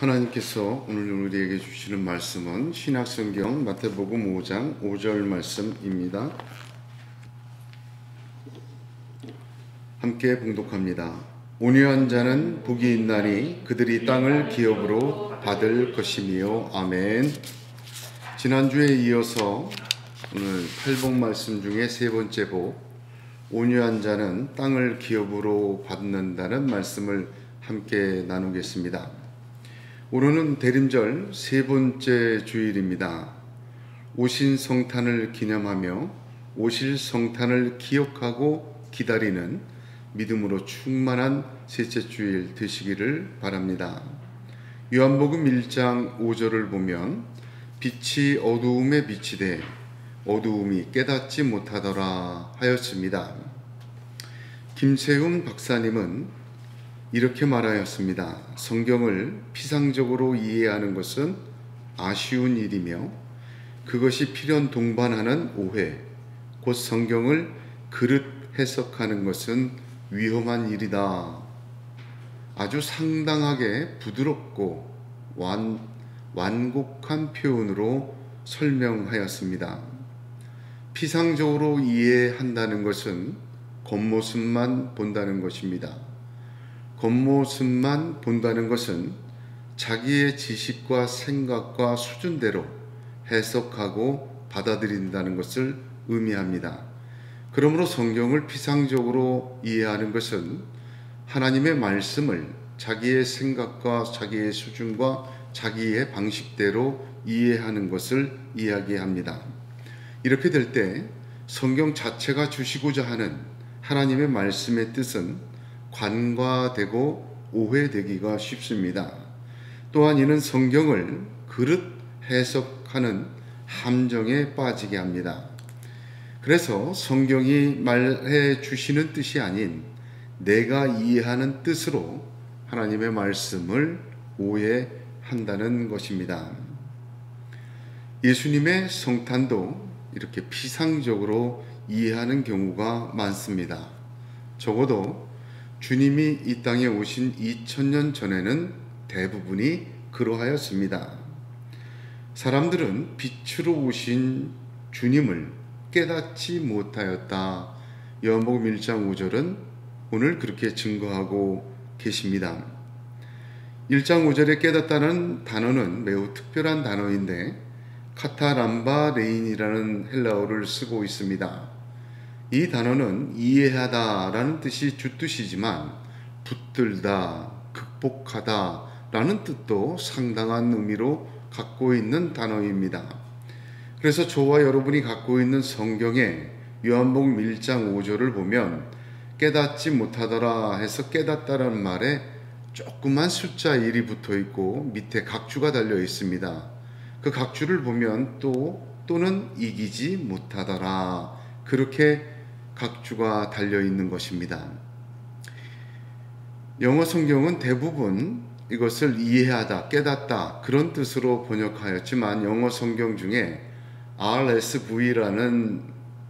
하나님께서 오늘 우리에게 주시는 말씀은 신약성경 마태복음 5장 5절 말씀입니다. 함께 봉독합니다. 온유한 자는 복이 있나니 그들이 땅을 기업으로 받을 것이며. 아멘. 지난주에 이어서 오늘 팔복 말씀 중에 세 번째 복, 온유한 자는 땅을 기업으로 받는다는 말씀을 함께 나누겠습니다. 오늘은 대림절 세 번째 주일입니다. 오신 성탄을 기념하며 오실 성탄을 기억하고 기다리는 믿음으로 충만한 셋째 주일 되시기를 바랍니다. 요한복음 1장 5절을 보면 빛이 어두움에 비치되 어두움이 깨닫지 못하더라 하였습니다. 김세훈 박사님은 이렇게 말하였습니다. 성경을 피상적으로 이해하는 것은 아쉬운 일이며 그것이 필연 동반하는 오해, 곧 성경을 그릇 해석하는 것은 위험한 일이다. 아주 상당하게 부드럽고 완곡한 표현으로 설명하였습니다. 피상적으로 이해한다는 것은 겉모습만 본다는 것입니다. 겉모습만 본다는 것은 자기의 지식과 생각과 수준대로 해석하고 받아들인다는 것을 의미합니다. 그러므로 성경을 피상적으로 이해하는 것은 하나님의 말씀을 자기의 생각과 자기의 수준과 자기의 방식대로 이해하는 것을 이야기합니다. 이렇게 될 때 성경 자체가 주시고자 하는 하나님의 말씀의 뜻은 관과되고 오해되기가 쉽습니다. 또한 이는 성경을 그릇 해석하는 함정에 빠지게 합니다. 그래서 성경이 말해 주시는 뜻이 아닌 내가 이해하는 뜻으로 하나님의 말씀을 오해한다는 것입니다. 예수님의 성탄도 이렇게 피상적으로 이해하는 경우가 많습니다. 적어도 주님이 이 땅에 오신 2000년 전에는 대부분이 그러하였습니다. 사람들은 빛으로 오신 주님을 깨닫지 못하였다. 요한복음 1장 5절은 오늘 그렇게 증거하고 계십니다. 1장 5절에 깨닫다는 단어는 매우 특별한 단어인데 카타람바레인이라는 헬라어를 쓰고 있습니다. 이 단어는 이해하다라는 뜻이 주뜻이지만 붙들다, 극복하다 라는 뜻도 상당한 의미로 갖고 있는 단어입니다. 그래서 저와 여러분이 갖고 있는 성경에 요한복음 1장 5절을 보면 깨닫지 못하더라 해서 깨닫다라는 말에 조그만 숫자 1이 붙어 있고 밑에 각주가 달려 있습니다. 그 각주를 보면 또는 이기지 못하더라 그렇게 각주가 달려있는 것입니다. 영어 성경은 대부분 이것을 이해하다, 깨닫다 그런 뜻으로 번역하였지만 영어 성경 중에 RSV라는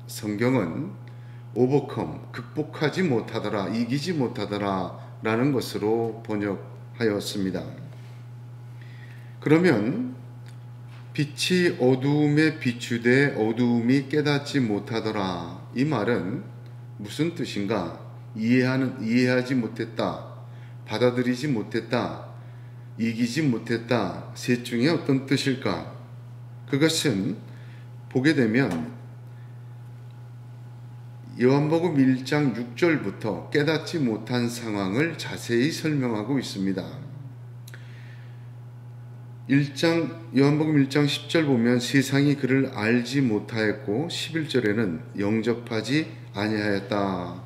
성경은 overcome, 극복하지 못하더라, 이기지 못하더라 라는 것으로 번역하였습니다. 그러면 빛이 어두움에 비추되 어두움이 깨닫지 못하더라. 이 말은 무슨 뜻인가? 이해하지 못했다, 받아들이지 못했다, 이기지 못했다. 셋 중에 어떤 뜻일까? 그것은 보게 되면 요한복음 1장 6절부터 깨닫지 못한 상황을 자세히 설명하고 있습니다. 요한복음 1장 10절 보면 세상이 그를 알지 못하였고 11절에는 영접하지 아니하였다.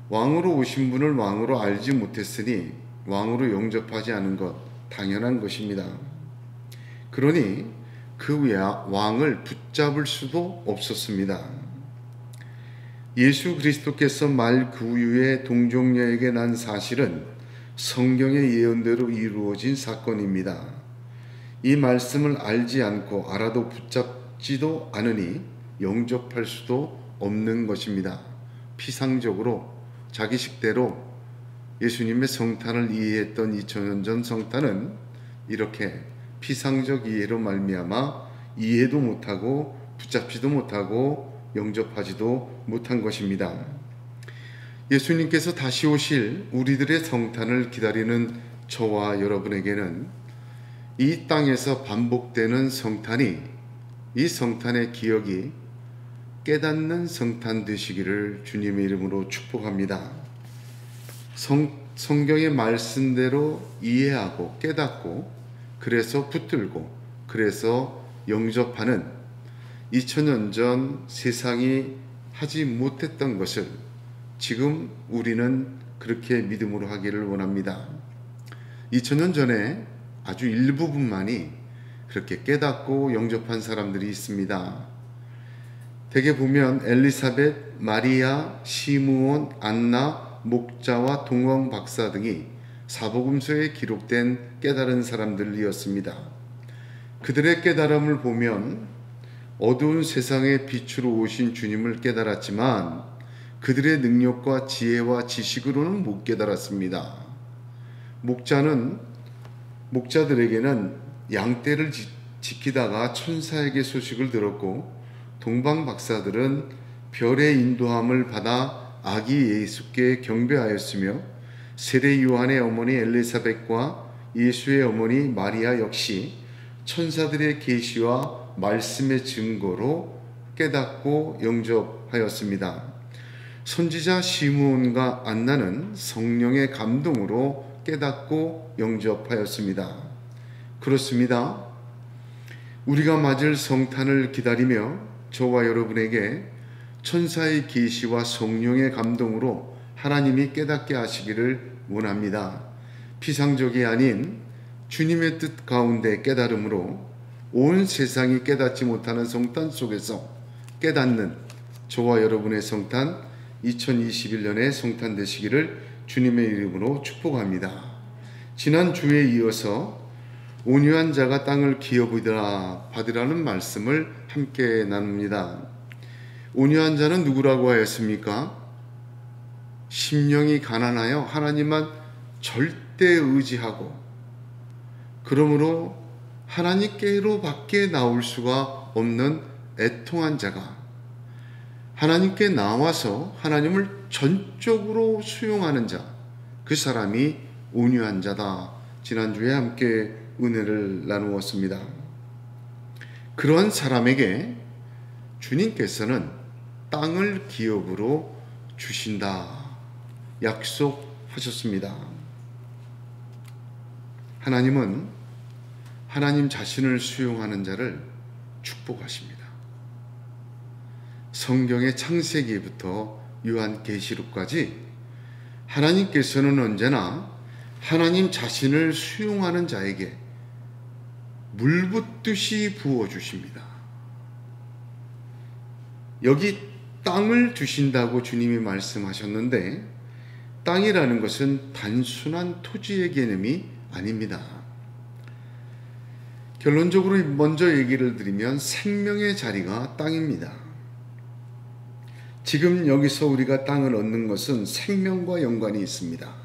왕으로 오신 분을 왕으로 알지 못했으니 왕으로 영접하지 않은 것 당연한 것입니다. 그러니 그 왕을 붙잡을 수도 없었습니다. 예수 그리스도께서 말 구유의 동정녀에게 난 사실은 성경의 예언대로 이루어진 사건입니다. 이 말씀을 알지 않고 알아도 붙잡지도 않으니 영접할 수도 없는 것입니다. 피상적으로 자기 식대로 예수님의 성탄을 이해했던 2000년 전 성탄은 이렇게 피상적 이해로 말미암아 이해도 못하고 붙잡지도 못하고 영접하지도 못한 것입니다. 예수님께서 다시 오실 우리들의 성탄을 기다리는 저와 여러분에게는 이 땅에서 반복되는 성탄이, 이 성탄의 기억이 깨닫는 성탄 되시기를 주님의 이름으로 축복합니다. 성경의 말씀대로 이해하고 깨닫고 그래서 붙들고 그래서 영접하는 2000년 전 세상이 하지 못했던 것을 지금 우리는 그렇게 믿음으로 하기를 원합니다. 2000년 전에 아주 일부분만이 그렇게 깨닫고 영접한 사람들이 있습니다. 대개 보면 엘리사벳, 마리아, 시므온, 안나, 목자와 동원 박사 등이 사복음서에 기록된 깨달은 사람들이었습니다. 그들의 깨달음을 보면 어두운 세상의 빛으로 오신 주님을 깨달았지만 그들의 능력과 지혜와 지식으로는 못 깨달았습니다. 목자들에게는 양떼를 지키다가 천사에게 소식을 들었고, 동방 박사들은 별의 인도함을 받아 아기 예수께 경배하였으며, 세례 요한의 어머니 엘리사벳과 예수의 어머니 마리아 역시 천사들의 계시와 말씀의 증거로 깨닫고 영접하였습니다. 선지자 시므온과 안나는 성령의 감동으로 깨닫고 영접하였습니다. 그렇습니다. 우리가 맞을 성탄을 기다리며 저와 여러분에게 천사의 계시와 성령의 감동으로 하나님이 깨닫게 하시기를 원합니다. 피상적이 아닌 주님의 뜻 가운데 깨달음으로 온 세상이 깨닫지 못하는 성탄 속에서 깨닫는 저와 여러분의 성탄, 2021년의 성탄 되시기를 주님의 이름으로 축복합니다. 지난 주에 이어서 온유한 자가 땅을 기업이라 말씀을 함께 나눕니다. 온유한 자는 누구라고 하였습니까? 심령이 가난하여 하나님만 절대 의지하고 그러므로 하나님께로 밖에 나올 수가 없는 애통한 자가, 하나님께 나와서 하나님을 전적으로 수용하는 자, 그 사람이 온유한 자다. 지난주에 함께 은혜를 나누었습니다. 그러한 사람에게 주님께서는 땅을 기업으로 주신다 약속하셨습니다. 하나님은 하나님 자신을 수용하는 자를 축복하십니다. 성경의 창세기부터 요한계시록까지 하나님께서는 언제나 하나님 자신을 수용하는 자에게 물붓듯이 부어주십니다. 여기 땅을 주신다고 주님이 말씀하셨는데, 땅이라는 것은 단순한 토지의 개념이 아닙니다. 결론적으로 먼저 얘기를 드리면 생명의 자리가 땅입니다. 지금 여기서 우리가 땅을 얻는 것은 생명과 연관이 있습니다.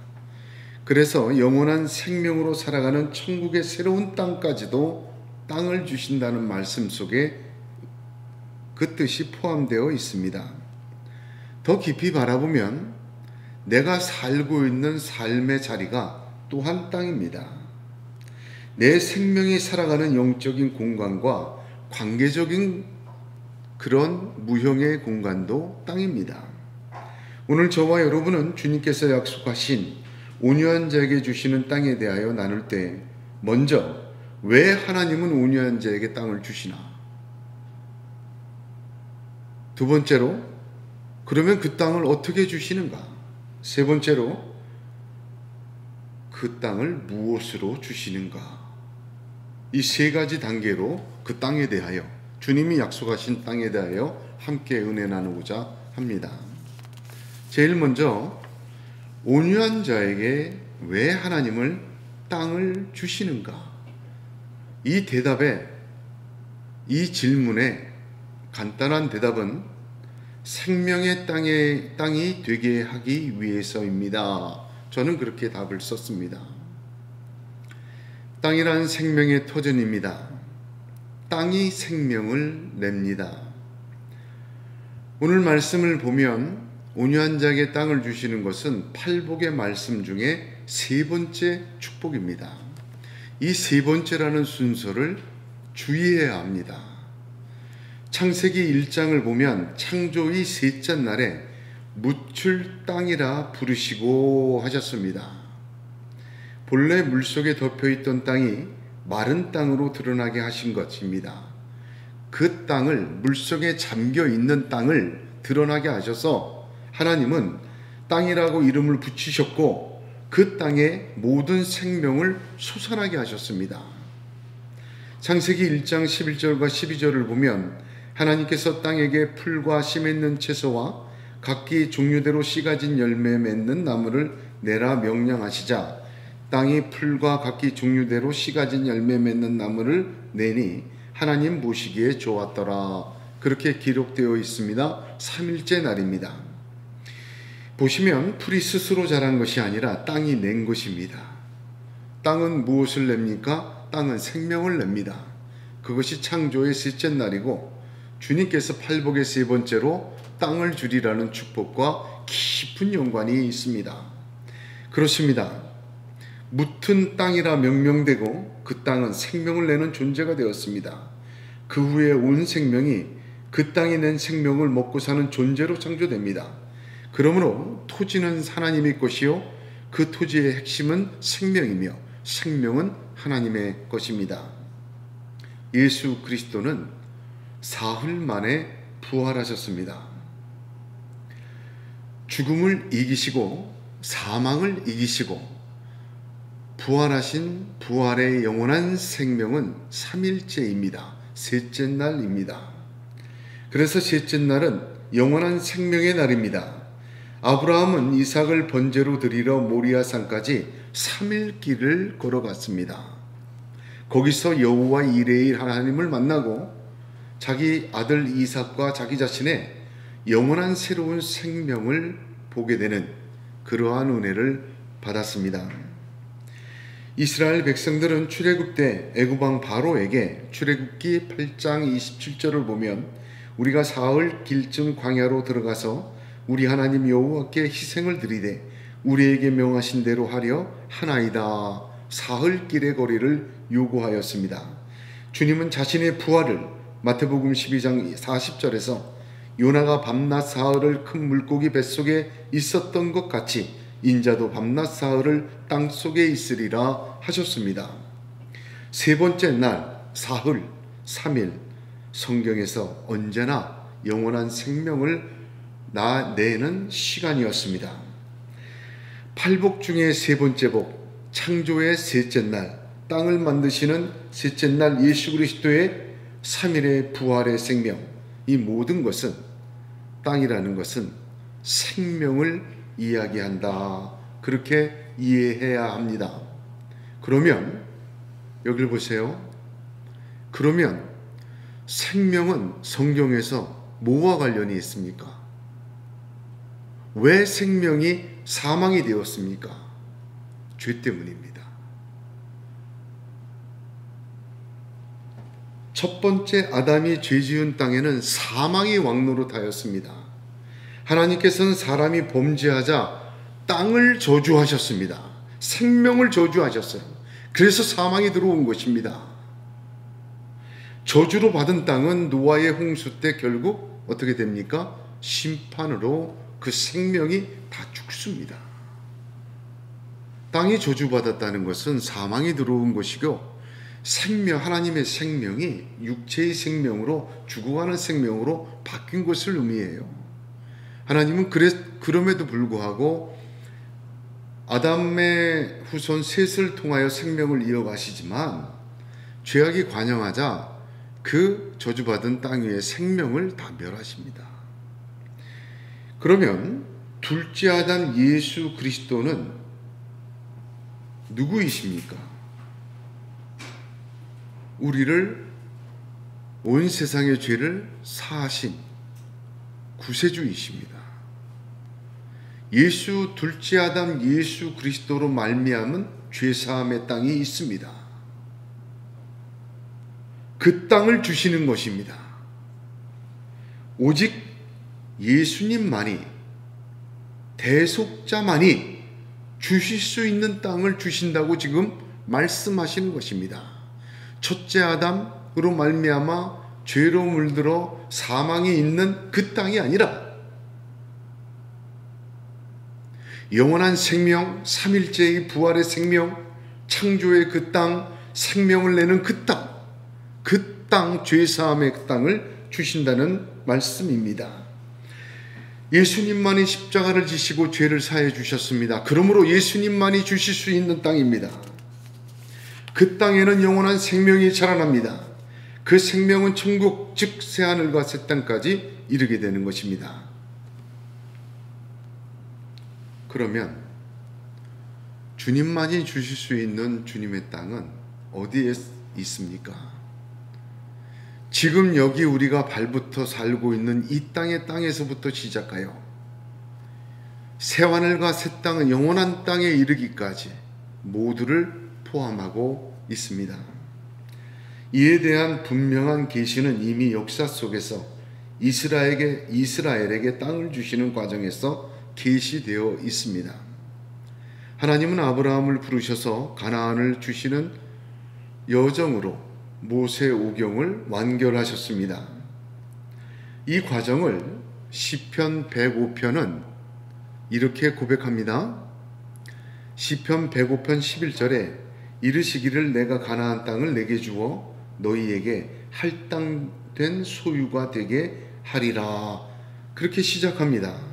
그래서 영원한 생명으로 살아가는 천국의 새로운 땅까지도 땅을 주신다는 말씀 속에 그 뜻이 포함되어 있습니다. 더 깊이 바라보면 내가 살고 있는 삶의 자리가 또한 땅입니다. 내 생명이 살아가는 영적인 공간과 관계적인 그런 무형의 공간도 땅입니다. 오늘 저와 여러분은 주님께서 약속하신 온유한 자에게 주시는 땅에 대하여 나눌 때, 먼저 왜 하나님은 온유한 자에게 땅을 주시나? 두 번째로, 그러면 그 땅을 어떻게 주시는가? 세 번째로, 그 땅을 무엇으로 주시는가? 이 세 가지 단계로 그 땅에 대하여, 주님이 약속하신 땅에 대하여 함께 은혜 나누고자 합니다. 제일 먼저 온유한 자에게 왜 하나님을 땅을 주시는가? 이 대답에, 이 질문에 간단한 대답은 생명의 땅이 되게 하기 위해서입니다. 저는 그렇게 답을 썼습니다. 땅이란 생명의 터전입니다. 땅이 생명을 냅니다. 오늘 말씀을 보면 온유한 자에게 땅을 주시는 것은 팔복의 말씀 중에 세 번째 축복입니다. 이 세 번째라는 순서를 주의해야 합니다. 창세기 1장을 보면 창조의 셋째 날에 묻힐 땅이라 부르시고 하셨습니다. 본래 물속에 덮여있던 땅이 마른 땅으로 드러나게 하신 것입니다. 그 땅을, 물속에 잠겨있는 땅을 드러나게 하셔서 하나님은 땅이라고 이름을 붙이셨고 그 땅에 모든 생명을 솟아나게 하셨습니다. 창세기 1장 11절과 12절을 보면 하나님께서 땅에게 풀과 씨 맺는 채소와 각기 종류대로 씨 가진 열매 맺는 나무를 내라 명령하시자 땅이 풀과 각기 종류대로 씨 가진 열매 맺는 나무를 내니 하나님 보시기에 좋았더라. 그렇게 기록되어 있습니다. 3일째 날입니다. 보시면 풀이 스스로 자란 것이 아니라 땅이 낸 것입니다. 땅은 무엇을 냅니까? 땅은 생명을 냅니다. 그것이 창조의 셋째 날이고 주님께서 팔복의 세 번째로 땅을 주리라는 축복과 깊은 연관이 있습니다. 그렇습니다. 묻은 땅이라 명명되고 그 땅은 생명을 내는 존재가 되었습니다. 그 후에 온 생명이 그 땅이 낸 생명을 먹고 사는 존재로 창조됩니다. 그러므로 토지는 하나님의 것이요 그 토지의 핵심은 생명이며 생명은 하나님의 것입니다. 예수 그리스도는 사흘 만에 부활하셨습니다. 죽음을 이기시고 사망을 이기시고 부활하신 부활의 영원한 생명은 3일째입니다. 셋째 날입니다. 그래서 셋째 날은 영원한 생명의 날입니다. 아브라함은 이삭을 번제로 드리러 모리아 산까지 3일 길을 걸어갔습니다. 거기서 여호와 이레의 하나님을 만나고 자기 아들 이삭과 자기 자신의 영원한 새로운 생명을 보게 되는 그러한 은혜를 받았습니다. 이스라엘 백성들은 출애굽 때 애굽왕 바로에게 출애굽기 8장 27절을 보면 우리가 사흘 길쯤 광야로 들어가서 우리 하나님 여호와께 희생을 드리되 우리에게 명하신 대로 하려 하나이다. 사흘 길의 거리를 요구하였습니다. 주님은 자신의 부활을 마태복음 12장 40절에서 요나가 밤낮 사흘을 큰 물고기 뱃속에 있었던 것 같이 인자도 밤낮 사흘을 땅속에 있으리라 하셨습니다. 세 번째 날 사흘 3일 성경에서 언제나 영원한 생명을 내는 시간이었습니다. 팔복 중에 세 번째 복, 창조의 셋째 날, 땅을 만드시는 셋째 날 예수 그리스도의 3일의 부활의 생명, 이 모든 것은 땅이라는 것은 생명을 이야기한다. 그렇게 이해해야 합니다. 그러면 여기를 보세요. 그러면 생명은 성경에서 뭐와 관련이 있습니까? 왜 생명이 사망이 되었습니까? 죄 때문입니다. 첫 번째 아담이 죄 지은 땅에는 사망이 왕노릇하였습니다. 하나님께서는 사람이 범죄하자 땅을 저주하셨습니다. 생명을 저주하셨어요. 그래서 사망이 들어온 것입니다. 저주로 받은 땅은 노아의 홍수 때 결국 어떻게 됩니까? 심판으로 그 생명이 다 죽습니다. 땅이 저주받았다는 것은 사망이 들어온 것이고 생명, 하나님의 생명이 육체의 생명으로 죽어가는 생명으로 바뀐 것을 의미해요. 하나님은 그럼에도 불구하고 아담의 후손 셋을 통하여 생명을 이어가시지만 죄악이 관영하자 그 저주받은 땅 위에 생명을 다 멸하십니다. 그러면 둘째 아담 예수 그리스도는 누구이십니까? 우리를 온 세상의 죄를 사하신 구세주이십니다. 예수 둘째 아담 예수 그리스도로 말미암은 죄사함의 땅이 있습니다. 그 땅을 주시는 것입니다. 오직 예수님만이, 대속자만이 주실 수 있는 땅을 주신다고 지금 말씀하시는 것입니다. 첫째 아담으로 말미암아 죄로 물들어 사망이 있는 그 땅이 아니라 영원한 생명, 삼일째의 부활의 생명, 창조의 그 땅, 생명을 내는 그 땅, 죄사함의 그 땅을 주신다는 말씀입니다. 예수님만이 십자가를 지시고 죄를 사해 주셨습니다. 그러므로 예수님만이 주실 수 있는 땅입니다. 그 땅에는 영원한 생명이 자라납니다. 그 생명은 천국, 즉 새하늘과 새 땅까지 이르게 되는 것입니다. 그러면 주님만이 주실 수 있는 주님의 땅은 어디에 있습니까? 지금 여기 우리가 발부터 살고 있는 이 땅에서부터 시작하여 새하늘과 새 땅은 영원한 땅에 이르기까지 모두를 포함하고 있습니다. 이에 대한 분명한 계시는 이미 역사 속에서 이스라엘에게 땅을 주시는 과정에서 계시되어 있습니다. 하나님은 아브라함을 부르셔서 가나안을 주시는 여정으로 모세 오경을 완결하셨습니다. 이 과정을 시편 105편은 이렇게 고백합니다. 시편 105편 11절에 이르시기를 내가 가나안 땅을 내게 주어 너희에게 할당된 소유가 되게 하리라. 그렇게 시작합니다.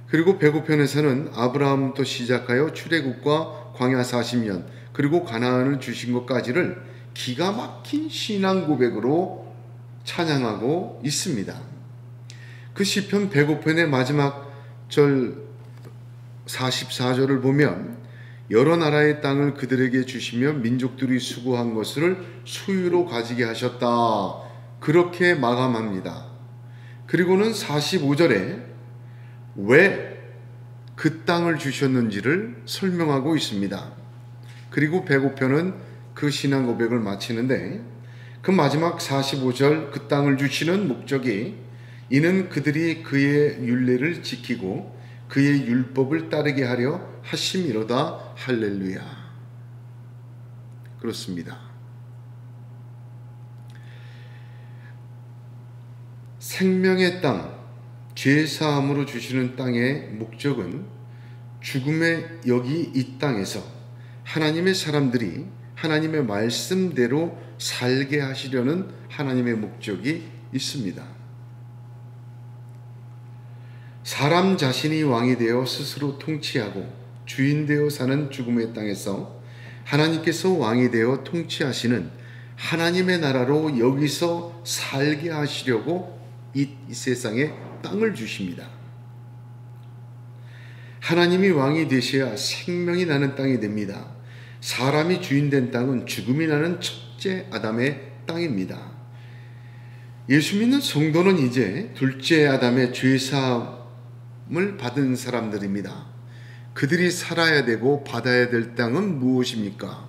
그리고 105편에서는 아브라함부터 시작하여 출애굽과 광야 40년 그리고 가나안을 주신 것까지를 기가 막힌 신앙 고백으로 찬양하고 있습니다. 그 시편 105편의 마지막 절 44절을 보면 여러 나라의 땅을 그들에게 주시며 민족들이 수고한 것을 소유로 가지게 하셨다. 그렇게 마감합니다. 그리고는 45절에 왜 그 땅을 주셨는지를 설명하고 있습니다. 그리고 105편은 그 신앙 고백을 마치는데 그 마지막 45절 그 땅을 주시는 목적이 이는 그들이 그의 율례를 지키고 그의 율법을 따르게 하려 하심이로다. 할렐루야. 그렇습니다. 생명의 땅, 죄사함으로 주시는 땅의 목적은 죽음의 여기 이 땅에서 하나님의 사람들이 하나님의 말씀대로 살게 하시려는 하나님의 목적이 있습니다. 사람 자신이 왕이 되어 스스로 통치하고 주인 되어 사는 죽음의 땅에서 하나님께서 왕이 되어 통치하시는 하나님의 나라로 여기서 살게 하시려고 이 세상에 땅을 주십니다. 하나님이 왕이 되셔야 생명이 나는 땅이 됩니다. 사람이 주인된 땅은 죽음이 나는 첫째 아담의 땅입니다. 예수 믿는 성도는 이제 둘째 아담의 죄사함을 받은 사람들입니다. 그들이 살아야 되고 받아야 될 땅은 무엇입니까?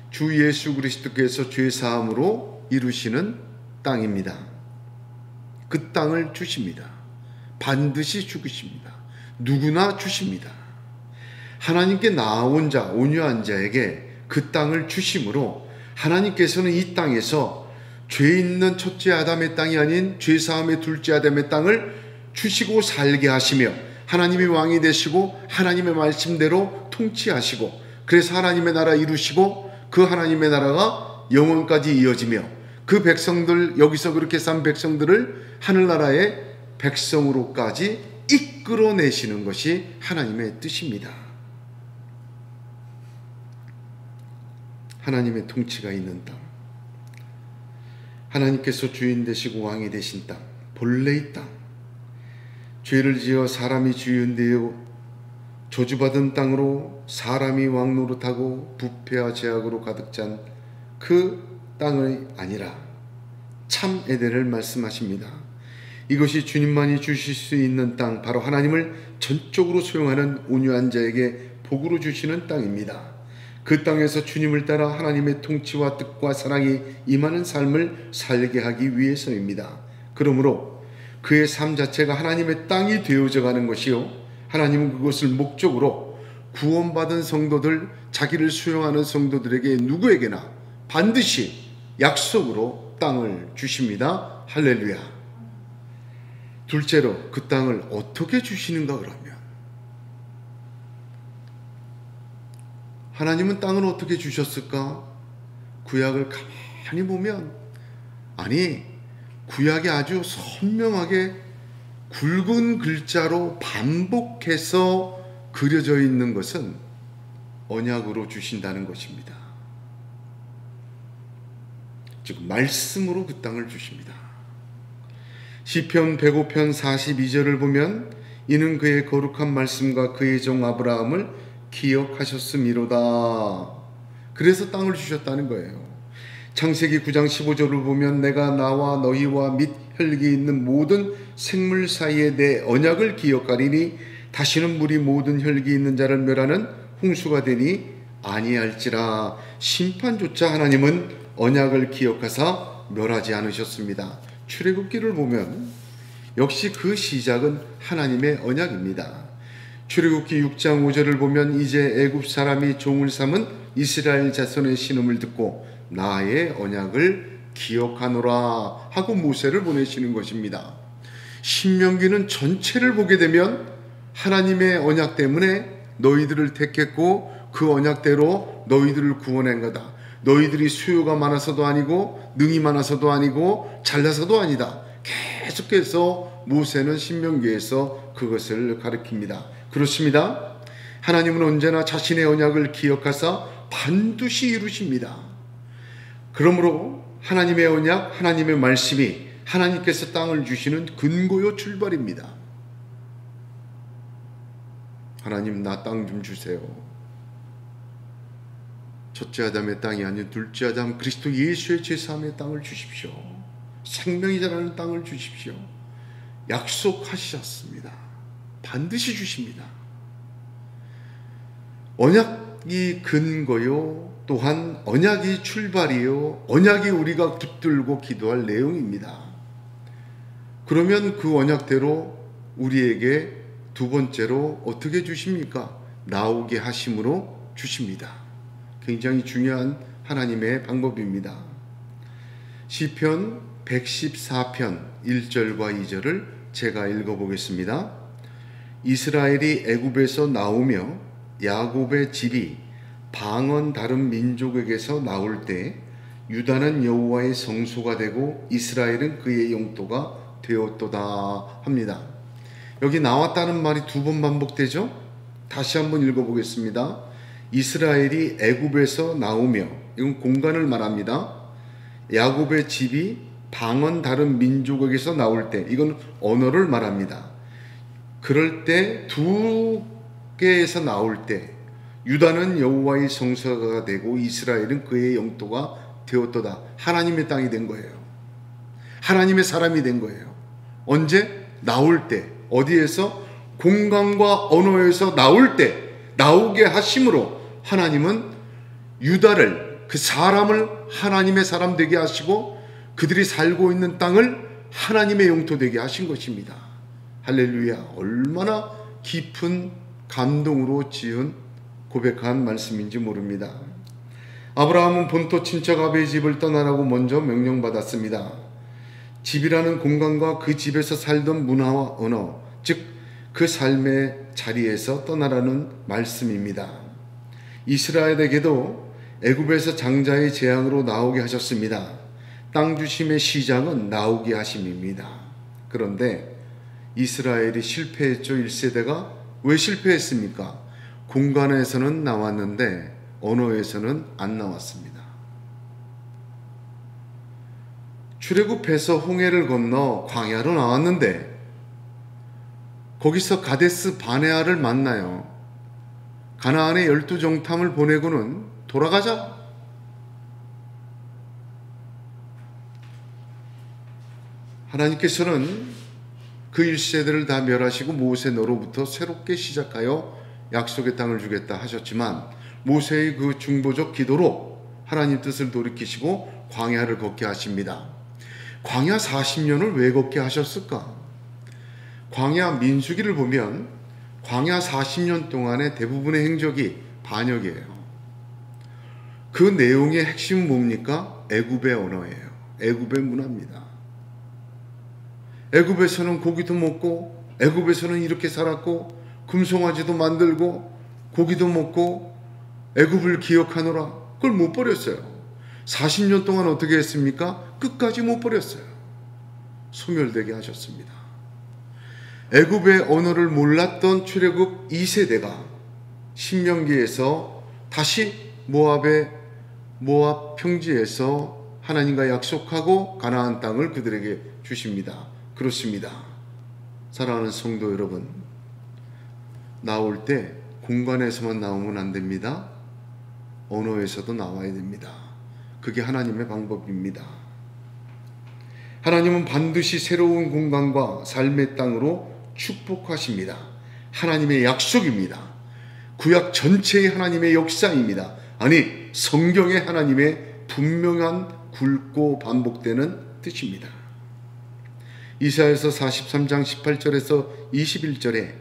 주 예수 그리스도께서 죄사함으로 이루시는 땅입니다. 그 땅을 주십니다. 반드시 주십니다. 누구나 주십니다. 하나님께 나아온 자, 온유한 자에게 그 땅을 주심으로 하나님께서는 이 땅에서 죄 있는 첫째 아담의 땅이 아닌 죄사함의 둘째 아담의 땅을 주시고 살게 하시며 하나님이 왕이 되시고 하나님의 말씀대로 통치하시고 그래서 하나님의 나라 이루시고 그 하나님의 나라가 영원까지 이어지며 그 백성들, 여기서 그렇게 산 백성들을 하늘나라의 백성으로까지 이끌어내시는 것이 하나님의 뜻입니다. 하나님의 통치가 있는 땅, 하나님께서 주인 되시고 왕이 되신 땅, 본래의 땅, 죄를 지어 사람이 주인 되어 저주받은 땅으로 사람이 왕 노릇하고 부패와 죄악으로 가득 찬 그 땅이 아니라 참 에덴을 말씀하십니다. 이것이 주님만이 주실 수 있는 땅, 바로 하나님을 전적으로 소용하는 온유한 자에게 복으로 주시는 땅입니다. 그 땅에서 주님을 따라 하나님의 통치와 뜻과 사랑이 임하는 삶을 살게 하기 위해서입니다. 그러므로 그의 삶 자체가 하나님의 땅이 되어져 가는 것이요, 하나님은 그것을 목적으로 구원받은 성도들, 자기를 수용하는 성도들에게 누구에게나 반드시 약속으로 땅을 주십니다. 할렐루야. 둘째로, 그 땅을 어떻게 주시는가 그러면, 하나님은 땅을 어떻게 주셨을까? 구약을 가만히 보면, 아니, 구약이 아주 선명하게 굵은 글자로 반복해서 그려져 있는 것은 언약으로 주신다는 것입니다. 즉 말씀으로 그 땅을 주십니다. 시편 105편 42절을 보면, 이는 그의 거룩한 말씀과 그의 종 아브라함을 기억하셨음이로다. 그래서 땅을 주셨다는 거예요. 창세기 9장 15절을 보면, 내가 나와 너희와 및 혈기 있는 모든 생물 사이에 내 언약을 기억하리니 다시는 물이 모든 혈기 있는 자를 멸하는 홍수가 되니 아니할지라. 심판조차 하나님은 언약을 기억하사 멸하지 않으셨습니다. 출애굽기를 보면 역시 그 시작은 하나님의 언약입니다. 출애굽기 6장 5절을 보면, 이제 애굽 사람이 종을 삼은 이스라엘 자손의 신음을 듣고 나의 언약을 기억하노라 하고 모세를 보내시는 것입니다. 신명기는 전체를 보게 되면 하나님의 언약 때문에 너희들을 택했고 그 언약대로 너희들을 구원한 거다. 너희들이 수요가 많아서도 아니고 능이 많아서도 아니고 잘나서도 아니다. 계속해서 모세는 신명기에서 그것을 가르칩니다. 그렇습니다. 하나님은 언제나 자신의 언약을 기억하사 반드시 이루십니다. 그러므로 하나님의 언약, 하나님의 말씀이 하나님께서 땅을 주시는 근거요 출발입니다. 하나님, 나 땅 좀 주세요. 첫째 아담의 땅이 아닌 둘째 아담 그리스도 예수의 제3의 땅을 주십시오. 생명이 자라는 땅을 주십시오. 약속하셨습니다. 반드시 주십니다. 언약이 근거요, 또한 언약이 출발이요, 언약이 우리가 붙들고 기도할 내용입니다. 그러면 그 언약대로 우리에게 두 번째로 어떻게 주십니까? 나오게 하심으로 주십니다. 굉장히 중요한 하나님의 방법입니다. 시편 114편 1절과 2절을 제가 읽어보겠습니다. 이스라엘이 애굽에서 나오며 야곱의 집이 방언 다른 민족에게서 나올 때 유다는 여호와의 성소가 되고 이스라엘은 그의 영토가 되었도다 합니다. 여기 나왔다는 말이 두 번 반복되죠? 다시 한번 읽어보겠습니다. 이스라엘이 애굽에서 나오며, 이건 공간을 말합니다. 야곱의 집이 방언 다른 민족에게서 나올 때, 이건 언어를 말합니다. 그럴 때 두 개에서 나올 때 유다는 여호와의 성소가 되고 이스라엘은 그의 영토가 되었도다. 하나님의 땅이 된 거예요. 하나님의 사람이 된 거예요. 언제? 나올 때. 어디에서? 공간과 언어에서 나올 때, 나오게 하심으로 하나님은 유다를, 그 사람을 하나님의 사람 되게 하시고 그들이 살고 있는 땅을 하나님의 영토 되게 하신 것입니다. 할렐루야. 얼마나 깊은 감동으로 지은 고백한 말씀인지 모릅니다. 아브라함은 본토 친척 아비의 집을 떠나라고 먼저 명령받았습니다. 집이라는 공간과 그 집에서 살던 문화와 언어, 즉 그 삶의 자리에서 떠나라는 말씀입니다. 이스라엘에게도 애굽에서 장자의 재앙으로 나오게 하셨습니다. 땅 주심의 시작은 나오게 하심입니다. 그런데 이스라엘이 실패했죠. 1세대가. 왜 실패했습니까? 공간에서는 나왔는데 언어에서는 안 나왔습니다. 출애굽해서 홍해를 건너 광야로 나왔는데 거기서 가데스 바네아를 만나요. 가나안의 12정탐을 보내고는 돌아가자. 하나님께서는 그 1세대를 다 멸하시고 모세 너로부터 새롭게 시작하여 약속의 땅을 주겠다 하셨지만 모세의 그 중보적 기도로 하나님 뜻을 돌이키시고 광야를 걷게 하십니다. 광야 40년을 왜 걷게 하셨을까? 광야 민수기를 보면 광야 40년 동안의 대부분의 행적이 반역이에요. 그 내용의 핵심은 뭡니까? 애굽의 언어예요. 애굽의 문화입니다. 애굽에서는 고기도 먹고 애굽에서는 이렇게 살았고 금송아지도 만들고 고기도 먹고 애굽을 기억하노라. 그걸 못 버렸어요. 40년 동안 어떻게 했습니까? 끝까지 못 버렸어요. 소멸되게 하셨습니다. 애굽의 언어를 몰랐던 출애굽 2세대가 신명기에서 다시 모압 평지에서 하나님과 약속하고 가나안 땅을 그들에게 주십니다. 그렇습니다. 사랑하는 성도 여러분, 나올 때 공간에서만 나오면 안 됩니다. 언어에서도 나와야 됩니다. 그게 하나님의 방법입니다. 하나님은 반드시 새로운 공간과 삶의 땅으로 축복하십니다. 하나님의 약속입니다. 구약 전체의 하나님의 역사입니다. 아니, 성경의 하나님의 분명한 굵고 반복되는 뜻입니다. 이사야서 43장 18절에서 21절에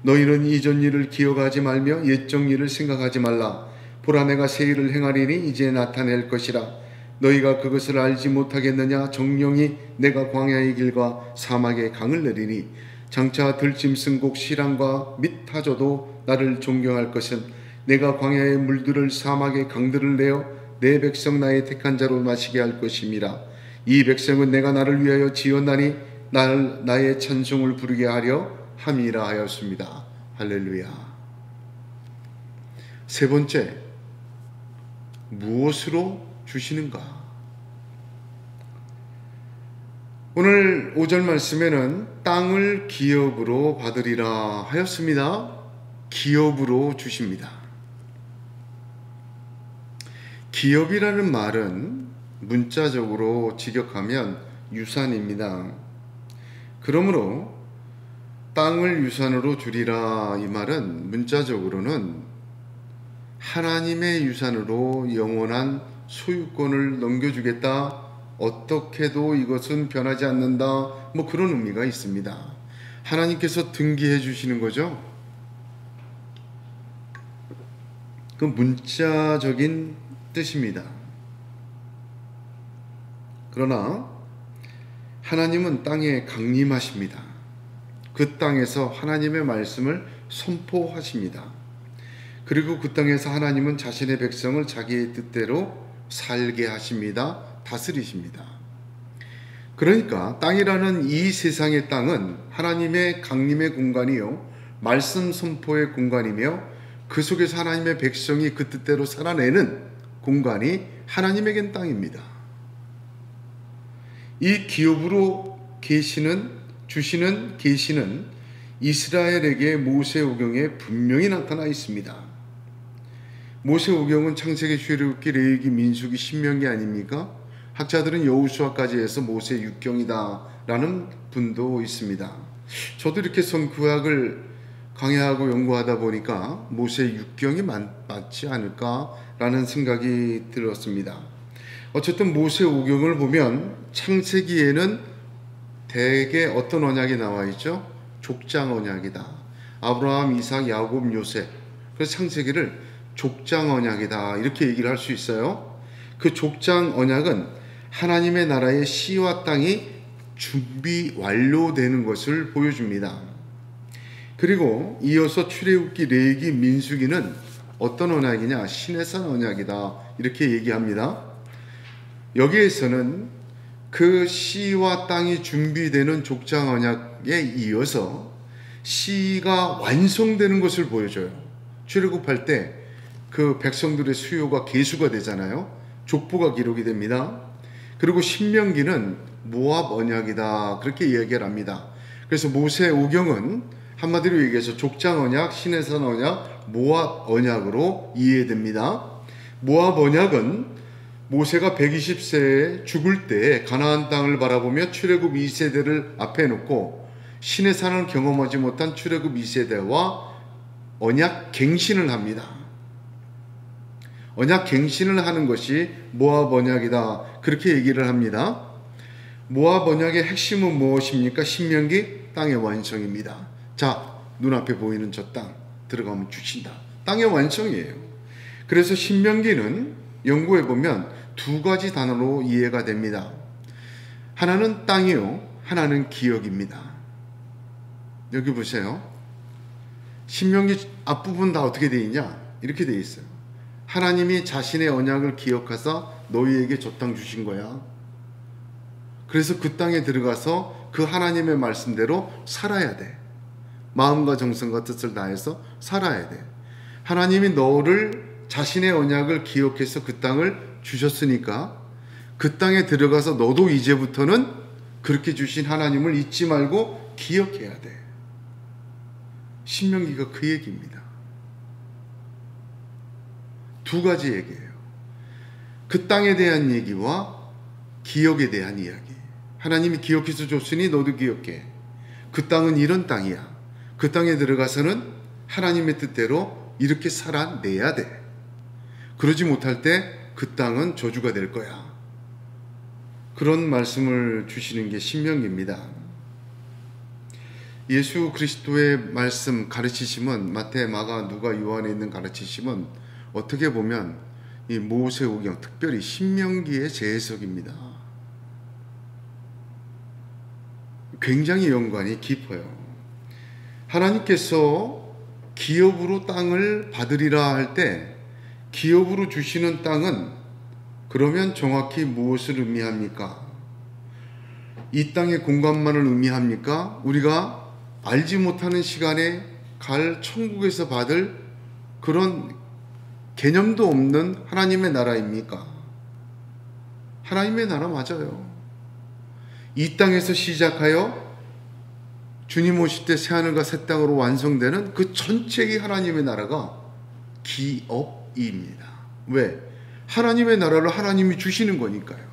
너희는 이전 일을 기억하지 말며 옛적 일을 생각하지 말라. 보라, 내가 새 일을 행하리니 이제 나타낼 것이라. 너희가 그것을 알지 못하겠느냐? 정령이 내가 광야의 길과 사막의 강을 내리니 장차 들짐승곡 시랑과 및 타조도 나를 존경할 것은 내가 광야의 물들을 사막의 강들을 내어 내 백성 나의 택한 자로 마시게 할 것임이라. 이 백성은 내가 나를 위하여 지었나니 나의 찬송을 부르게 하려 함이라 하였습니다. 할렐루야. 세 번째, 무엇으로 주시는가? 오늘 5절 말씀에는 땅을 기업으로 받으리라 하였습니다. 기업으로 주십니다. 기업이라는 말은 문자적으로 직역하면 유산입니다. 그러므로 땅을 유산으로 주리라, 이 말은 문자적으로는 하나님의 유산으로 영원한 소유권을 넘겨주겠다, 어떻게도 이것은 변하지 않는다, 뭐 그런 의미가 있습니다. 하나님께서 등기해 주시는 거죠. 그 문자적인 뜻입니다. 그러나 하나님은 땅에 강림하십니다. 그 땅에서 하나님의 말씀을 선포하십니다. 그리고 그 땅에서 하나님은 자신의 백성을 자기의 뜻대로 살게 하십니다. 다스리십니다. 그러니까 땅이라는 이 세상의 땅은 하나님의 강림의 공간이요, 말씀 선포의 공간이며 그 속에서 하나님의 백성이 그 뜻대로 살아내는 공간이 하나님에겐 땅입니다. 이 기업으로 주시는 계시는 이스라엘에게 모세오경에 분명히 나타나 있습니다. 모세오경은 창세기, 출애굽기, 레위기, 민수기, 신명기 아닙니까? 학자들은 여호수아까지 해서 모세 육경이다라는 분도 있습니다. 저도 이렇게 선구학을 강의하고 연구하다 보니까 모세 육경이 맞지 않을까라는 생각이 들었습니다. 어쨌든 모세오경을 보면 창세기에는 대개 어떤 언약이 나와 있죠? 족장 언약이다. 아브라함, 이삭, 야곱, 요셉. 그래서 창세기를 족장 언약이다, 이렇게 얘기를 할 수 있어요. 그 족장 언약은 하나님의 나라의 씨와 땅이 준비 완료되는 것을 보여줍니다. 그리고 이어서 출애굽기, 레위기, 민수기는 어떤 언약이냐? 시내산 언약이다, 이렇게 얘기합니다. 여기에서는 그 씨와 땅이 준비되는 족장 언약에 이어서 씨가 완성되는 것을 보여줘요. 출애굽할 때 그 백성들의 수요가 계수가 되잖아요. 족보가 기록이 됩니다. 그리고 신명기는 모압 언약이다, 그렇게 이야기를 합니다. 그래서 모세오경은 한마디로 얘기해서 족장 언약, 시내산 언약, 모압 언약으로 이해됩니다. 모압 언약은 모세가 120세에 죽을 때 가나안 땅을 바라보며 출애굽 2세대를 앞에 놓고 신의 산을 경험하지 못한 출애굽 2세대와 언약 갱신을 합니다. 언약 갱신을 하는 것이 모압 언약이다, 그렇게 얘기를 합니다. 모압 언약의 핵심은 무엇입니까? 신명기 땅의 완성입니다. 자, 눈앞에 보이는 저 땅 들어가면 주신다. 땅의 완성이에요. 그래서 신명기는 연구해 보면 두 가지 단어로 이해가 됩니다. 하나는 땅이요, 하나는 기억입니다. 여기 보세요. 신명기 앞부분 다 어떻게 되어 있냐? 이렇게 되어 있어요. 하나님이 자신의 언약을 기억하사 너희에게 저 땅 주신 거야. 그래서 그 땅에 들어가서 그 하나님의 말씀대로 살아야 돼. 마음과 정성과 뜻을 다해서 살아야 돼. 하나님이 너를 자신의 언약을 기억해서 그 땅을 주셨으니까 그 땅에 들어가서 너도 이제부터는 그렇게 주신 하나님을 잊지 말고 기억해야 돼. 신명기가 그 얘기입니다. 두 가지 얘기예요. 그 땅에 대한 얘기와 기억에 대한 이야기. 하나님이 기억해서 줬으니 너도 기억해. 그 땅은 이런 땅이야. 그 땅에 들어가서는 하나님의 뜻대로 이렇게 살아내야 돼. 그러지 못할 때 그 땅은 저주가 될 거야. 그런 말씀을 주시는 게 신명기입니다. 예수 그리스도의 말씀 가르치심은, 마태, 마가, 누가, 요한에 있는 가르치심은 어떻게 보면 이 모세오경, 특별히 신명기의 재해석입니다. 굉장히 연관이 깊어요. 하나님께서 기업으로 땅을 받으리라 할 때 기업으로 주시는 땅은 그러면 정확히 무엇을 의미합니까? 이 땅의 공간만을 의미합니까? 우리가 알지 못하는 시간에 갈 천국에서 받을 그런 개념도 없는 하나님의 나라입니까? 하나님의 나라 맞아요. 이 땅에서 시작하여 주님 오실 때 새하늘과 새 땅으로 완성되는 그 전체의 하나님의 나라가 기업입니다. 왜? 하나님의 나라를 하나님이 주시는 거니까요.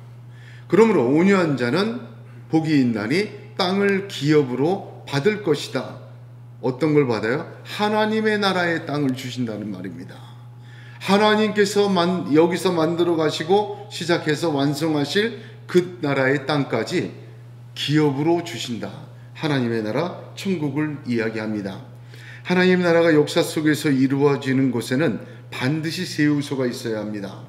그러므로 온유한 자는 복이 있나니 땅을 기업으로 받을 것이다. 어떤 걸 받아요? 하나님의 나라의 땅을 주신다는 말입니다. 하나님께서 여기서 만들어 가시고 시작해서 완성하실 그 나라의 땅까지 기업으로 주신다. 하나님의 나라, 천국을 이야기합니다. 하나님의 나라가 역사 속에서 이루어지는 곳에는 반드시 세 요소가 있어야 합니다.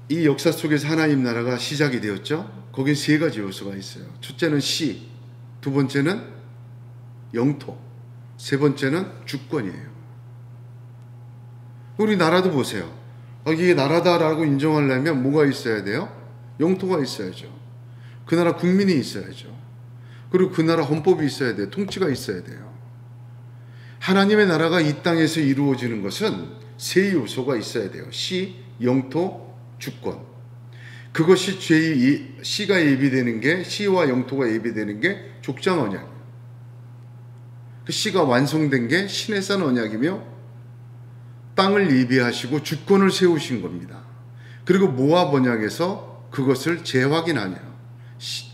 이 역사 속에서 하나님 나라가 시작이 되었죠. 거긴 세 가지 요소가 있어요. 첫째는 시, 두 번째는 영토, 세 번째는 주권이에요. 우리 나라도 보세요. 이게 나라다라고 인정하려면 뭐가 있어야 돼요? 영토가 있어야죠. 그 나라 국민이 있어야죠. 그리고 그 나라 헌법이 있어야 돼요. 통치가 있어야 돼요. 하나님의 나라가 이 땅에서 이루어지는 것은 세 요소가 있어야 돼요. 시, 영토, 주권. 그것이 시가 예비되는 게, 시와 영토가 예비되는 게 족장 언약이에요. 그 시가 완성된 게 신의 산 언약이며 땅을 예비하시고 주권을 세우신 겁니다. 그리고 모압 언약에서 그것을 재확인하며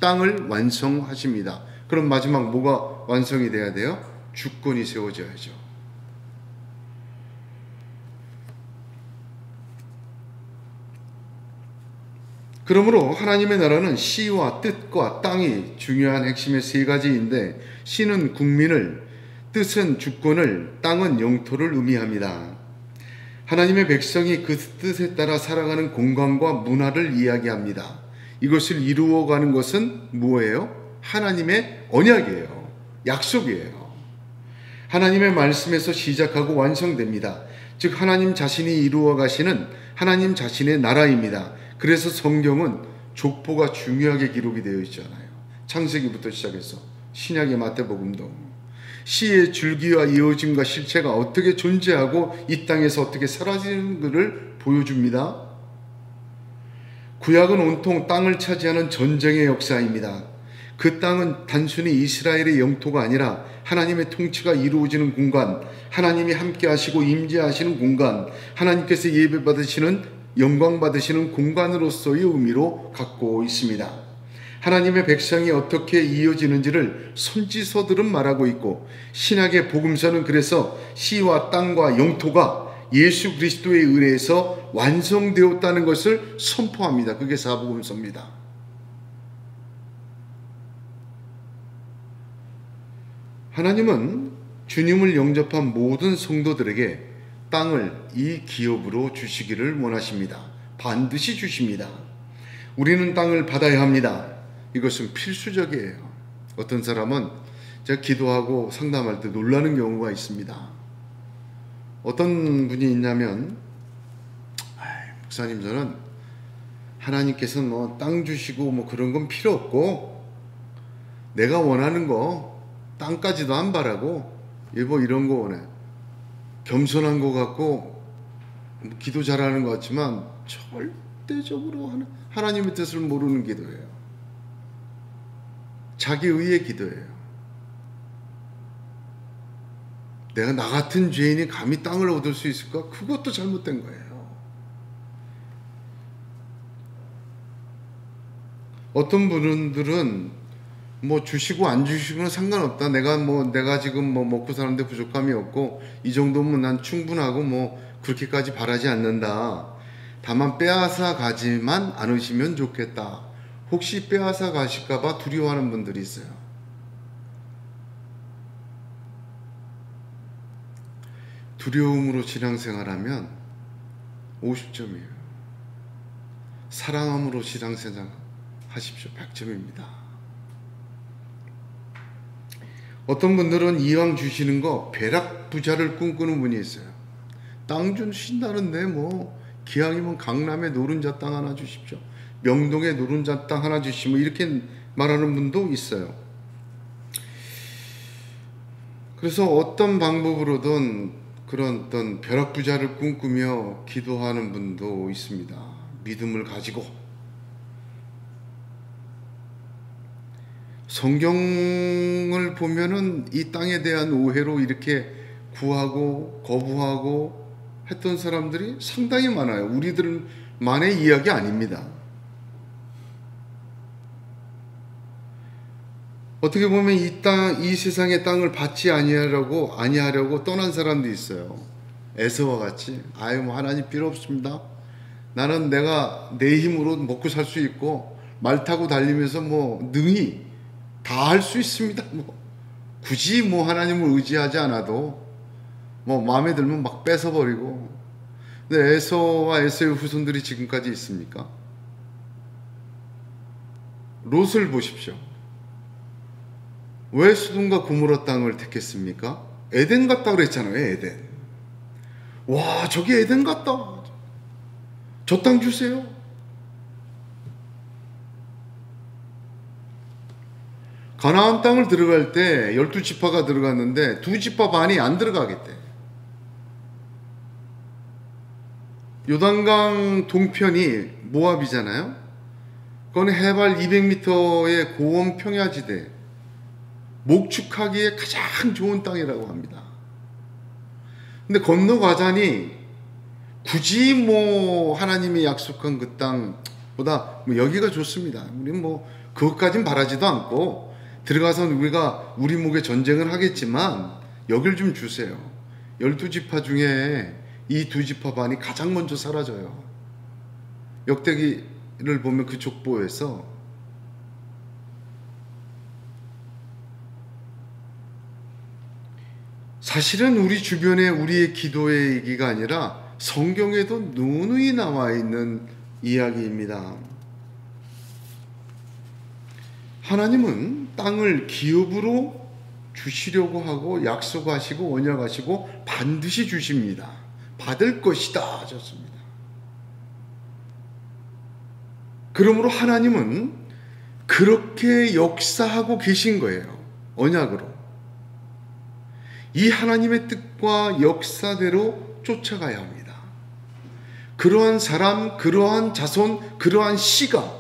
땅을 완성하십니다. 그럼 마지막 뭐가 완성이 돼야 돼요? 주권이 세워져야죠. 그러므로 하나님의 나라는 시와 뜻과 땅이 중요한 핵심의 세 가지인데, 시는 국민을, 뜻은 주권을, 땅은 영토를 의미합니다. 하나님의 백성이 그 뜻에 따라 살아가는 공간과 문화를 이야기합니다. 이것을 이루어가는 것은 뭐예요? 하나님의 언약이에요. 약속이에요. 하나님의 말씀에서 시작하고 완성됩니다. 즉 하나님 자신이 이루어 가시는 하나님 자신의 나라입니다. 그래서 성경은 족보가 중요하게 기록이 되어 있잖아요. 창세기부터 시작해서 신약의 마태복음도 시의 줄기와 이어짐과 실체가 어떻게 존재하고 이 땅에서 어떻게 사라지는 것을 보여줍니다. 구약은 온통 땅을 차지하는 전쟁의 역사입니다. 그 땅은 단순히 이스라엘의 영토가 아니라 하나님의 통치가 이루어지는 공간, 하나님이 함께 하시고 임재하시는 공간, 하나님께서 예배 받으시는, 영광 받으시는 공간으로서의 의미로 갖고 있습니다. 하나님의 백성이 어떻게 이어지는지를 선지서들은 말하고 있고, 신약의 복음서는 그래서 씨와 땅과 영토가 예수 그리스도의 의뢰에서 완성되었다는 것을 선포합니다. 그게 사복음서입니다. 하나님은 주님을 영접한 모든 성도들에게 땅을 이 기업으로 주시기를 원하십니다. 반드시 주십니다. 우리는 땅을 받아야 합니다. 이것은 필수적이에요. 어떤 사람은 제가 기도하고 상담할 때 놀라는 경우가 있습니다. 어떤 분이 있냐면, 목사님, 저는 하나님께서 뭐 땅 주시고 뭐 그런 건 필요 없고, 내가 원하는 거 땅까지도 안 바라고 뭐 이런 거 원해. 겸손한 것 같고 기도 잘하는 것 같지만 절대적으로 하나님의 뜻을 모르는 기도예요. 자기 의의 기도예요. 내가 나 같은 죄인이 감히 땅을 얻을 수 있을까? 그것도 잘못된 거예요. 어떤 분들은 뭐 주시고 안 주시고는 상관없다. 내가 지금 뭐 먹고 사는데 부족함이 없고 이 정도면 난 충분하고 뭐 그렇게까지 바라지 않는다. 다만 빼앗아 가지만 않으시면 좋겠다. 혹시 빼앗아 가실까봐 두려워하는 분들이 있어요. 두려움으로 신앙생활하면 50점이에요. 사랑함으로 신앙생활 하십시오. 100점입니다. 어떤 분들은 이왕 주시는 거 벼락부자를 꿈꾸는 분이 있어요. 땅 주신다는데 뭐 기왕이면 강남에 노른자 땅 하나 주십시오. 명동에 노른자 땅 하나 주시면 이렇게 말하는 분도 있어요. 그래서 어떤 방법으로든 그런 어떤 벼락부자를 꿈꾸며 기도하는 분도 있습니다. 믿음을 가지고. 성경을 보면은 이 땅에 대한 오해로 이렇게 구하고 거부하고 했던 사람들이 상당히 많아요. 우리들만의 이야기 아닙니다. 어떻게 보면 이 세상의 땅을 받지 아니하려고 떠난 사람도 있어요. 에서와 같이 뭐 하나님 필요 없습니다. 나는 내가 내 힘으로 먹고 살 수 있고 말 타고 달리면서 뭐 능히 다 할 수 있습니다. 뭐 굳이 뭐 하나님을 의지하지 않아도 뭐 마음에 들면 막 뺏어버리고. 근데 에서와 에서의 후손들이 지금까지 있습니까? 롯을 보십시오. 왜 소돔과 고모라 땅을 택했습니까? 에덴 같다 그랬잖아요. 에덴. 와, 저기 에덴 같다. 저 땅 주세요. 가나안 땅을 들어갈 때 12지파가 들어갔는데 2지파 반이 안 들어가겠대. 요단강 동편이 모압이잖아요. 그건 해발 200m의 고원 평야지대, 목축하기에 가장 좋은 땅이라고 합니다. 근데 건너가자니 굳이 뭐 하나님이 약속한 그 땅보다 뭐 여기가 좋습니다. 우리는 뭐 그것까진 바라지도 않고 들어가서 우리가 우리 목에 전쟁을 하겠지만 여길 좀 주세요. 12지파 중에 이 2지파 반이 가장 먼저 사라져요. 역대기를 보면 그 족보에서 사실은 우리 주변에 우리의 기도의 얘기가 아니라 성경에도 누누이 나와 있는 이야기입니다. 하나님은 땅을 기업으로 주시려고 하고 약속하시고 언약하시고 반드시 주십니다. 받을 것이다 하셨습니다. 그러므로 하나님은 그렇게 역사하고 계신 거예요. 언약으로. 이 하나님의 뜻과 역사대로 쫓아가야 합니다. 그러한 사람, 그러한 자손, 그러한 씨가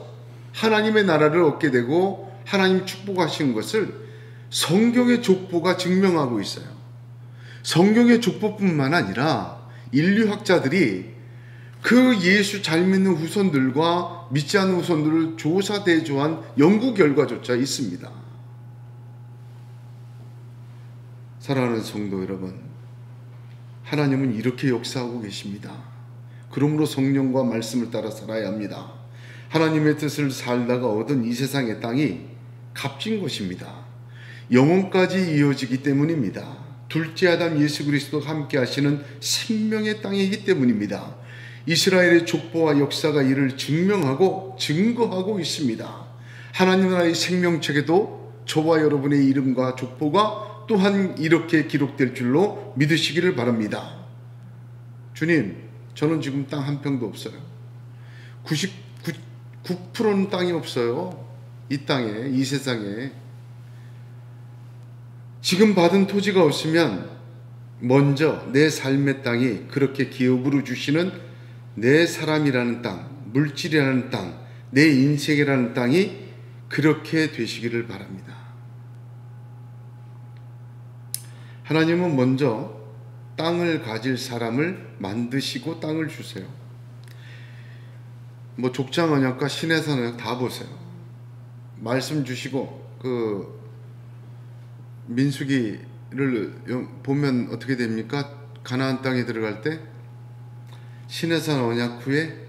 하나님의 나라를 얻게 되고 하나님 축복하신 것을 성경의 족보가 증명하고 있어요. 성경의 족보뿐만 아니라 인류학자들이 그 예수 잘 믿는 후손들과 믿지 않는 후손들을 조사 대조한 연구 결과조차 있습니다. 사랑하는 성도 여러분, 하나님은 이렇게 역사하고 계십니다. 그러므로 성령과 말씀을 따라 살아야 합니다. 하나님의 뜻을 살다가 얻은 이 세상의 땅이 값진 것입니다. 영원까지 이어지기 때문입니다. 둘째 아담 예수 그리스도가 함께 하시는 생명의 땅이기 때문입니다. 이스라엘의 족보와 역사가 이를 증명하고 증거하고 있습니다. 하나님 나라의 생명책에도 저와 여러분의 이름과 족보가 또한 이렇게 기록될 줄로 믿으시기를 바랍니다. 주님, 저는 지금 땅 한 평도 없어요. 99%는 땅이 없어요. 이 땅에, 이 세상에. 지금 받은 토지가 없으면 먼저 내 삶의 땅이 그렇게 기업으로 주시는 내 사람이라는 땅, 물질이라는 땅, 내 인생이라는 땅이 그렇게 되시기를 바랍니다. 하나님은 먼저 땅을 가질 사람을 만드시고 땅을 주세요. 뭐 족장 언약과 신해산 언약 다 보세요. 말씀 주시고 민수기를 보면 어떻게 됩니까? 가나안 땅에 들어갈 때 신해산 언약 후에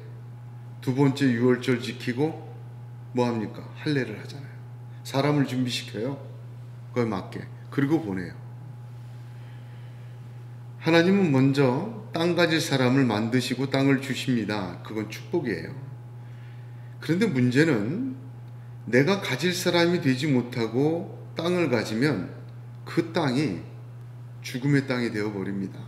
두 번째 유월절 지키고 뭐 합니까? 할례를 하잖아요. 사람을 준비시켜요. 그거에 맞게. 그리고 보내요. 하나님은 먼저 땅 가질 사람을 만드시고 땅을 주십니다. 그건 축복이에요. 그런데 문제는 내가 가질 사람이 되지 못하고 땅을 가지면 그 땅이 죽음의 땅이 되어버립니다.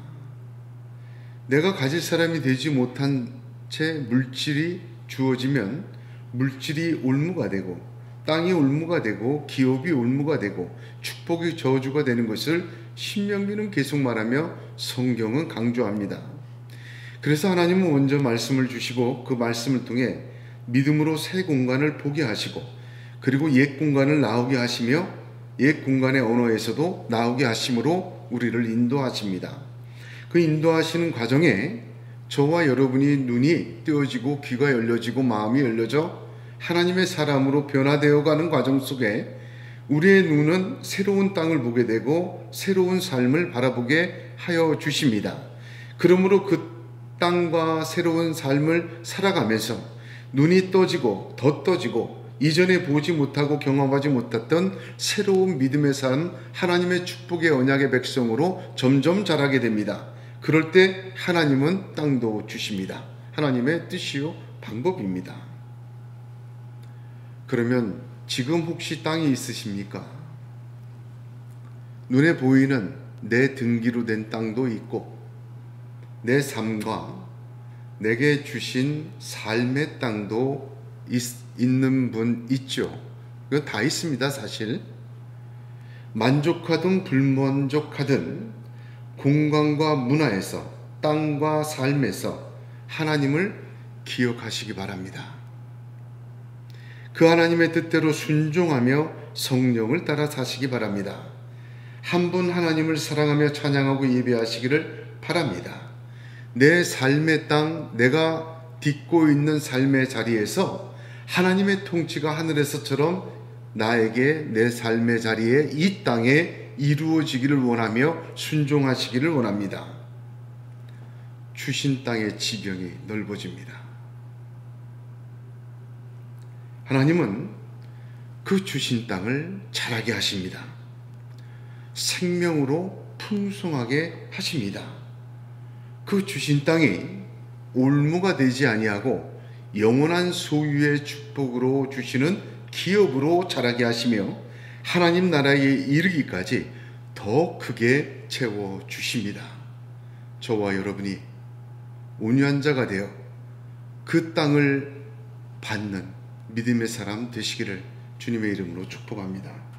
내가 가질 사람이 되지 못한 채 물질이 주어지면 물질이 올무가 되고 땅이 올무가 되고 기업이 올무가 되고 축복이 저주가 되는 것을 신명기는 계속 말하며 성경은 강조합니다. 그래서 하나님은 먼저 말씀을 주시고 그 말씀을 통해 믿음으로 새 공간을 보게 하시고 그리고 옛 공간을 나오게 하시며 옛 공간의 언어에서도 나오게 하심으로 우리를 인도하십니다. 그 인도하시는 과정에 저와 여러분이 눈이 뜨어지고 귀가 열려지고 마음이 열려져 하나님의 사람으로 변화되어 가는 과정 속에 우리의 눈은 새로운 땅을 보게 되고 새로운 삶을 바라보게 하여 주십니다. 그러므로 그 땅과 새로운 삶을 살아가면서 눈이 떠지고 더 떠지고 이전에 보지 못하고 경험하지 못했던 새로운 믿음의 삶, 하나님의 축복의 언약의 백성으로 점점 자라게 됩니다. 그럴 때 하나님은 땅도 주십니다. 하나님의 뜻이요 방법입니다. 그러면 지금 혹시 땅이 있으십니까? 눈에 보이는 내 등기로 된 땅도 있고 내 삶과 내게 주신 삶의 땅도 있는 분 있죠. 이거 다 있습니다. 사실 만족하든 불만족하든 공간과 문화에서 땅과 삶에서 하나님을 기억하시기 바랍니다. 그 하나님의 뜻대로 순종하며 성령을 따라 사시기 바랍니다. 한 분 하나님을 사랑하며 찬양하고 예배하시기를 바랍니다. 내 삶의 땅, 내가 딛고 있는 삶의 자리에서 하나님의 통치가 하늘에서처럼 나에게 내 삶의 자리에 이 땅에 이루어지기를 원하며 순종하시기를 원합니다. 주신 땅의 지경이 넓어집니다. 하나님은 그 주신 땅을 자라게 하십니다. 생명으로 풍성하게 하십니다. 그 주신 땅이 올무가 되지 아니하고 영원한 소유의 축복으로 주시는 기업으로 자라게 하시며 하나님 나라에 이르기까지 더 크게 채워주십니다. 저와 여러분이 온유한 자가 되어 그 땅을 받는 믿음의 사람 되시기를 주님의 이름으로 축복합니다.